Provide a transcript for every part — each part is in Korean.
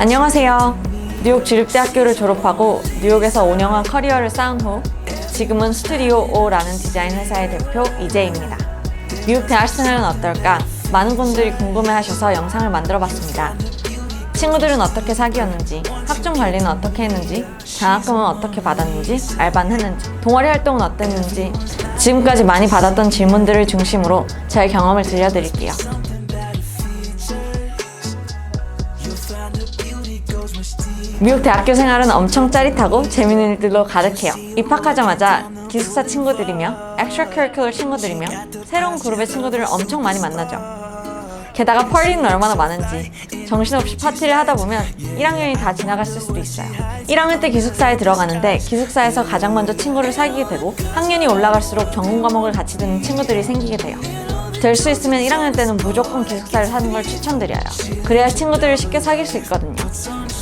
안녕하세요. 뉴욕 주립대학교를 졸업하고 뉴욕에서 5년간 커리어를 쌓은 후 지금은 스튜디오 O라는 디자인 회사의 대표 이재입니다. 미국 대학 생활은 어떨까? 많은 분들이 궁금해하셔서 영상을 만들어봤습니다. 친구들은 어떻게 사귀었는지, 학점 관리는 어떻게 했는지, 장학금은 어떻게 받았는지, 알바는 했는지, 동아리 활동은 어땠는지 지금까지 많이 받았던 질문들을 중심으로 제 경험을 들려드릴게요. 미국 대학교 생활은 엄청 짜릿하고 재밌는 일들로 가득해요. 입학하자마자 기숙사 친구들이며 extracurricular 친구들이며 새로운 그룹의 친구들을 엄청 많이 만나죠. 게다가 파티는 얼마나 많은지 정신없이 파티를 하다 보면 1학년이 다 지나갔을 수도 있어요. 1학년 때 기숙사에 들어가는데 기숙사에서 가장 먼저 친구를 사귀게 되고 학년이 올라갈수록 전공 과목을 같이 듣는 친구들이 생기게 돼요. 될 수 있으면 1학년 때는 무조건 기숙사를 사는 걸 추천드려요. 그래야 친구들을 쉽게 사귈 수 있거든요.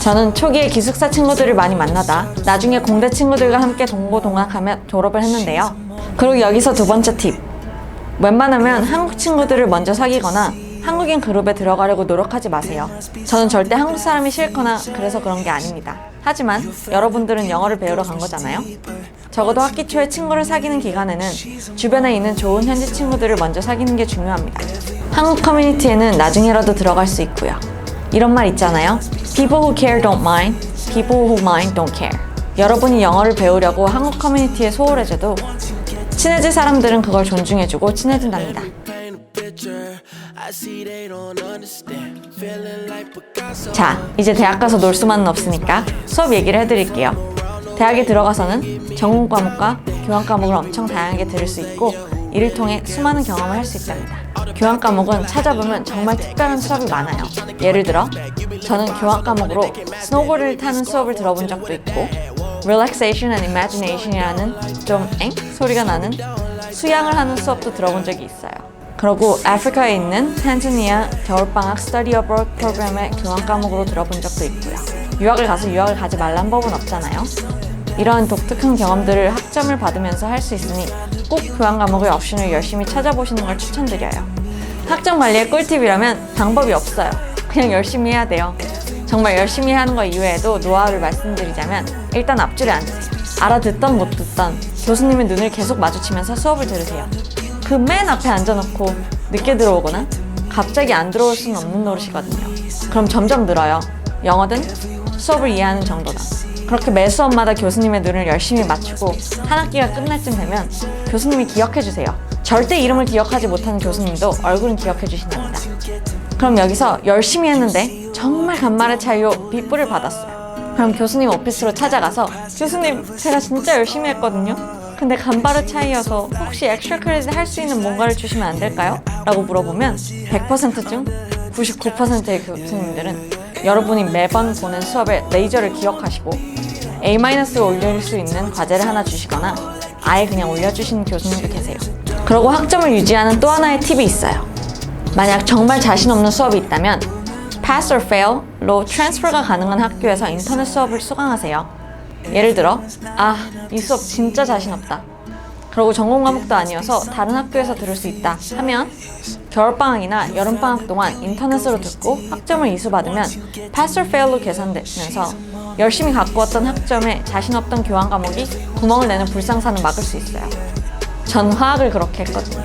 저는 초기에 기숙사 친구들을 많이 만나다 나중에 공대 친구들과 함께 동고동학하며 졸업을 했는데요. 그리고 여기서 두 번째 팁. 웬만하면 한국 친구들을 먼저 사귀거나 한국인 그룹에 들어가려고 노력하지 마세요. 저는 절대 한국 사람이 싫거나 그래서 그런 게 아닙니다. 하지만 여러분들은 영어를 배우러 간 거잖아요. 적어도 학기 초에 친구를 사귀는 기간에는 주변에 있는 좋은 현지 친구들을 먼저 사귀는 게 중요합니다. 한국 커뮤니티에는 나중에라도 들어갈 수 있고요. 이런 말 있잖아요. People who care don't mind, people who mind don't care. 여러분이 영어를 배우려고 한국 커뮤니티에 소홀해져도 친해질 사람들은 그걸 존중해주고 친해진답니다. 자, 이제 대학 가서 놀 수만은 없으니까 수업 얘기를 해드릴게요. 대학에 들어가서는 전공 과목과 교환 과목을 엄청 다양하게 들을 수 있고 이를 통해 수많은 경험을 할 수 있답니다. 교환 과목은 찾아보면 정말 특별한 수업이 많아요. 예를 들어 저는 교환 과목으로 스노보드를 타는 수업을 들어본 적도 있고 Relaxation and Imagination이라는 좀 엥? 소리가 나는 수양을 하는 수업도 들어본 적이 있어요. 그리고 아프리카에 있는 탄자니아 겨울방학 스터디 어브로드 프로그램의 교환 과목으로 들어본 적도 있고요. 유학을 가서 유학을 가지 말란 법은 없잖아요. 이런 독특한 경험들을 학점을 받으면서 할 수 있으니 꼭 교환 과목의 옵션을 열심히 찾아보시는 걸 추천드려요. 학점 관리의 꿀팁이라면 방법이 없어요. 그냥 열심히 해야 돼요. 정말 열심히 하는 거 이외에도 노하우를 말씀드리자면 일단 앞줄에 앉으세요. 알아듣던 못 듣던 교수님의 눈을 계속 마주치면서 수업을 들으세요. 그 맨 앞에 앉아놓고 늦게 들어오거나 갑자기 안 들어올 수는 없는 노릇이거든요. 그럼 점점 늘어요. 영어든 수업을 이해하는 정도다. 그렇게 매 수업마다 교수님의 눈을 열심히 맞추고 한 학기가 끝날 쯤 되면 교수님이 기억해주세요. 절대 이름을 기억하지 못하는 교수님도 얼굴은 기억해주신답니다. 그럼 여기서 열심히 했는데 정말 간만에 차이로 빗불을 받았어요. 그럼 교수님 오피스로 찾아가서 교수님 제가 진짜 열심히 했거든요. 근데 간발의 차이여서 혹시 엑스트라 크레딧 할 수 있는 뭔가를 주시면 안 될까요? 라고 물어보면 100% 중 99%의 교수님들은 여러분이 매번 보는 수업의 레이저를 기억하시고 A-를 올릴 수 있는 과제를 하나 주시거나 아예 그냥 올려주시는 교수님도 계세요. 그리고 학점을 유지하는 또 하나의 팁이 있어요. 만약 정말 자신 없는 수업이 있다면 Pass or Fail로 트랜스퍼가 가능한 학교에서 인터넷 수업을 수강하세요. 예를 들어 이 수업 진짜 자신 없다. 그리고 전공 과목도 아니어서 다른 학교에서 들을 수 있다 하면 겨울방학이나 여름방학 동안 인터넷으로 듣고 학점을 이수받으면 Pass or Fail로 계산되면서 열심히 갖고 왔던 학점에 자신 없던 교환 과목이 구멍을 내는 불상사는 막을 수 있어요. 전 화학을 그렇게 했거든요.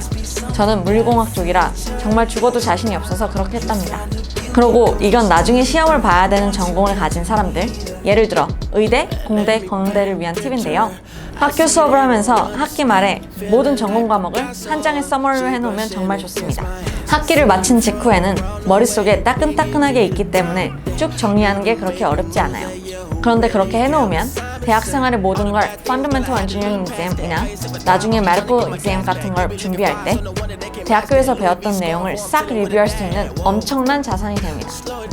저는 물리공학 쪽이라 정말 죽어도 자신이 없어서 그렇게 했답니다. 그리고 이건 나중에 시험을 봐야 되는 전공을 가진 사람들, 예를 들어 의대, 공대, 건대를 위한 팁인데요. 학교 수업을 하면서 학기 말에 모든 전공 과목을 한 장의 서머리로 해놓으면 정말 좋습니다. 학기를 마친 직후에는 머릿속에 따끈따끈하게 있기 때문에 쭉 정리하는 게 그렇게 어렵지 않아요. 그런데 그렇게 해놓으면 대학 생활의 모든 걸 Fundamental Engineering Exam이나 나중에 Medical Exam 같은 걸 준비할 때 대학교에서 배웠던 내용을 싹 리뷰할 수 있는 엄청난 자산이 됩니다.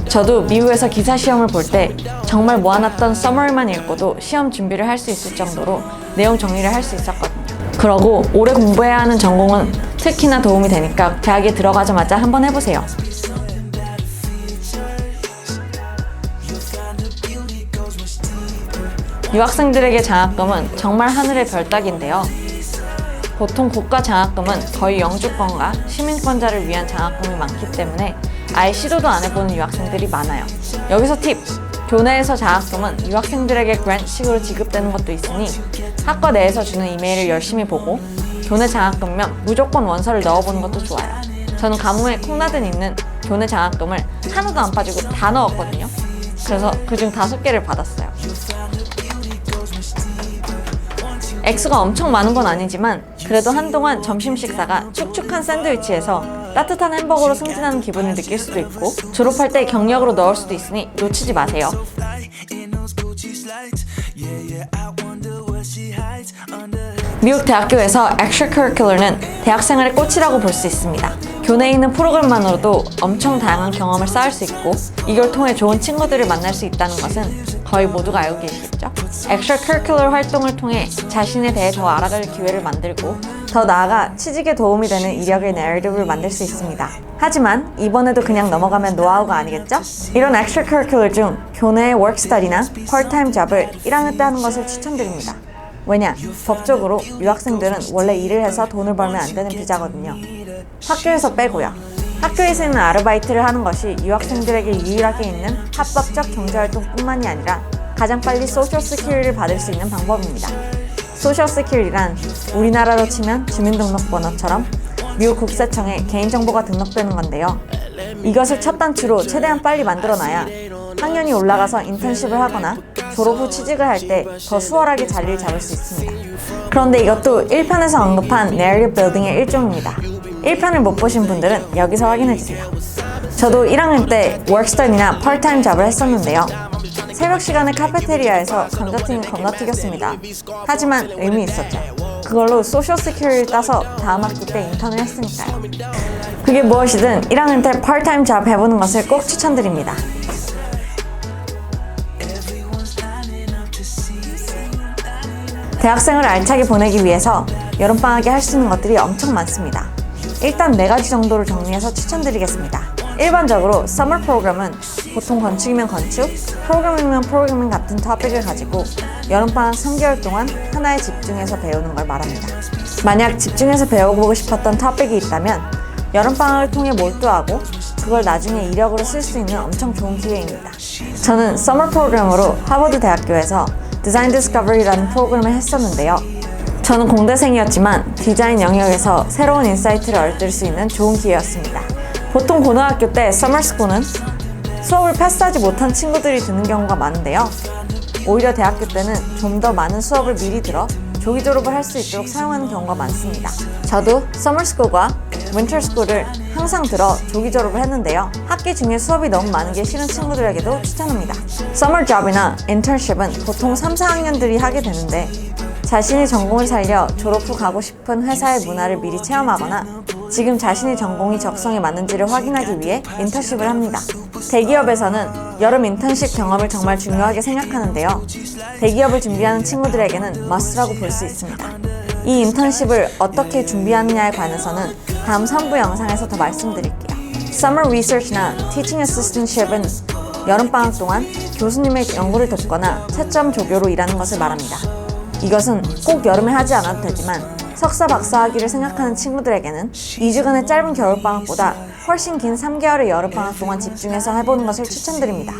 저도 미국에서 기사 시험을 볼 때 정말 모아놨던 서머리만 읽고도 시험 준비를 할 수 있을 정도로 내용 정리를 할 수 있었거든요. 그러고 오래 공부해야 하는 전공은 특히나 도움이 되니까 대학에 들어가자마자 한번 해보세요. 유학생들에게 장학금은 정말 하늘의 별 따기인데요. 보통 국가 장학금은 거의 영주권과 시민권자를 위한 장학금이 많기 때문에 아예 시도도 안 해보는 유학생들이 많아요. 여기서 팁! 교내에서 장학금은 유학생들에게 그랜트식으로 지급되는 것도 있으니 학과 내에서 주는 이메일을 열심히 보고 교내 장학금면 무조건 원서를 넣어보는 것도 좋아요. 저는 가뭄에 콩나든 있는 교내 장학금을 하나도 안 빠지고 다 넣었거든요. 그래서 그중 5개를 받았어요. 액수가 엄청 많은 건 아니지만 그래도 한동안 점심 식사가 축축한 샌드위치에서 따뜻한 햄버거로 승진하는 기분을 느낄 수도 있고 졸업할 때 경력으로 넣을 수도 있으니 놓치지 마세요. 미국 대학교에서 extracurricular는 대학생활의 꽃이라고 볼 수 있습니다. 교내에 있는 프로그램만으로도 엄청 다양한 경험을 쌓을 수 있고 이걸 통해 좋은 친구들을 만날 수 있다는 것은 거의 모두가 알고 계시겠죠? extracurricular 활동을 통해 자신에 대해 더 알아갈 기회를 만들고 더 나아가 취직에 도움이 되는 이력의 내러티브를 만들 수 있습니다. 하지만 이번에도 그냥 넘어가면 노하우가 아니겠죠? 이런 extracurricular 중 교내의 workstudy나 part-time job을 1학년 때 하는 것을 추천드립니다. 왜냐? 법적으로 유학생들은 원래 일을 해서 돈을 벌면 안 되는 비자거든요. 학교에서 빼고요. 학교에서 있는 아르바이트를 하는 것이 유학생들에게 유일하게 있는 합법적 경제활동뿐만이 아니라 가장 빨리 소셜 시큐리티를 받을 수 있는 방법입니다. 소셜 시큐리티란 우리나라로 치면 주민등록번호처럼 미국 국세청에 개인정보가 등록되는 건데요. 이것을 첫 단추로 최대한 빨리 만들어놔야 학년이 올라가서 인턴십을 하거나 졸업 후 취직을 할 때 더 수월하게 자리를 잡을 수 있습니다. 그런데 이것도 1편에서 언급한 narrative building의 일종입니다. 1편을 못 보신 분들은 여기서 확인해주세요. 저도 1학년 때 workstudy나 part-time job을 했었는데요. 새벽 시간에 카페테리아에서 감자튀김을 건너뛰겼습니다. 하지만 의미 있었죠. 그걸로 소셜 시큐리티를 따서 다음 학기 때 인턴을 했으니까요. 그게 무엇이든 1학년 때 part-time job 해보는 것을 꼭 추천드립니다. 대학생을 알차게 보내기 위해서 여름방학에 할 수 있는 것들이 엄청 많습니다. 일단 4가지 정도를 정리해서 추천드리겠습니다. 일반적으로 서머 프로그램은 보통 건축이면 건축, 프로그래밍이면 프로그래밍 같은 토픽을 가지고 여름방학 3개월 동안 하나에 집중해서 배우는 걸 말합니다. 만약 집중해서 배워보고 싶었던 토픽이 있다면 여름방학을 통해 몰두하고 그걸 나중에 이력으로 쓸 수 있는 엄청 좋은 기회입니다. 저는 서머 프로그램으로 하버드 대학교에서 디자인 디스커버리라는 프로그램을 했었는데요. 저는 공대생이었지만 디자인 영역에서 새로운 인사이트를 얻을 수 있는 좋은 기회였습니다. 보통 고등학교 때 서머스쿨은 수업을 패스하지 못한 친구들이 듣는 경우가 많은데요. 오히려 대학교 때는 좀 더 많은 수업을 미리 들어 조기 졸업을 할 수 있도록 사용하는 경우가 많습니다. 저도 서머스쿨과 윈터스쿨을 항상 들어 조기 졸업을 했는데요. 학기 중에 수업이 너무 많은 게 싫은 친구들에게도 추천합니다. 서머 잡이나 인턴십은 보통 3, 4학년들이 하게 되는데 자신이 전공을 살려 졸업 후 가고 싶은 회사의 문화를 미리 체험하거나 지금 자신의 전공이 적성에 맞는지를 확인하기 위해 인턴십을 합니다. 대기업에서는 여름 인턴십 경험을 정말 중요하게 생각하는데요. 대기업을 준비하는 친구들에게는 머스트라고 볼 수 있습니다. 이 인턴십을 어떻게 준비하느냐에 관해서는 다음 3부 영상에서 더 말씀드릴게요. Summer Research나 Teaching Assistantship은 여름방학 동안 교수님의 연구를 돕거나 채점 조교로 일하는 것을 말합니다. 이것은 꼭 여름에 하지 않아도 되지만 석사 박사 학위를 생각하는 친구들에게는 2주간의 짧은 겨울방학보다 훨씬 긴 3개월의 여름방학 동안 집중해서 해보는 것을 추천드립니다.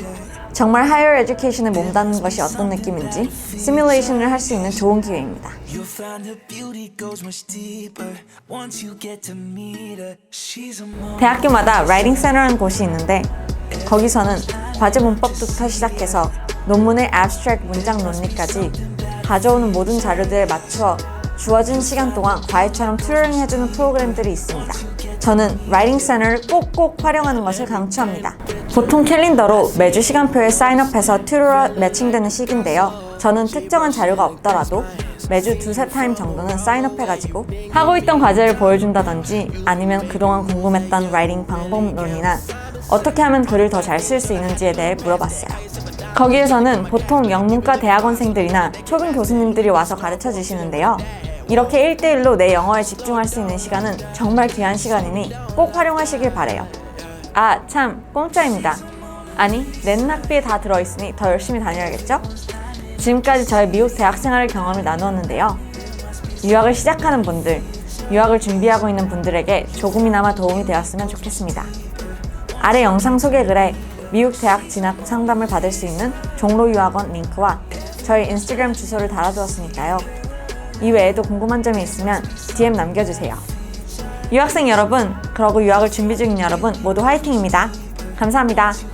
정말 하이어 에듀케이션에 몸담는 것이 어떤 느낌인지 시뮬레이션을 할 수 있는 좋은 기회입니다. 대학교마다 라이팅 센터라는 곳이 있는데 거기서는 과제 문법부터 시작해서 논문의 abstract 문장 논리까지 가져오는 모든 자료들에 맞추어 주어진 시간 동안 과외처럼 튜터링 해주는 프로그램들이 있습니다. 저는 라이팅 센터를 꼭꼭 활용하는 것을 강추합니다. 보통 캘린더로 매주 시간표에 사인업해서 튜터와 매칭되는 시기인데요. 저는 특정한 자료가 없더라도 매주 2-3타임 정도는 사인업해가지고 하고 있던 과제를 보여준다든지 아니면 그동안 궁금했던 라이팅 방법론이나 어떻게 하면 글을 더 잘 쓸 수 있는지에 대해 물어봤어요. 거기에서는 보통 영문과 대학원생들이나 초빙 교수님들이 와서 가르쳐 주시는데요. 이렇게 1대1로 내 영어에 집중할 수 있는 시간은 정말 귀한 시간이니 꼭 활용하시길 바래요. 아, 참, 공짜입니다. 아니, 낸 학비에 다 들어있으니 더 열심히 다녀야겠죠? 지금까지 저의 미국 대학생활 경험을 나누었는데요. 유학을 시작하는 분들, 유학을 준비하고 있는 분들에게 조금이나마 도움이 되었으면 좋겠습니다. 아래 영상 소개 글에 미국 대학 진학 상담을 받을 수 있는 종로유학원 링크와 저희 인스타그램 주소를 달아두었으니까요. 이외에도 궁금한 점이 있으면 DM 남겨주세요. 유학생 여러분, 그러고 유학을 준비 중인 여러분 모두 화이팅입니다. 감사합니다.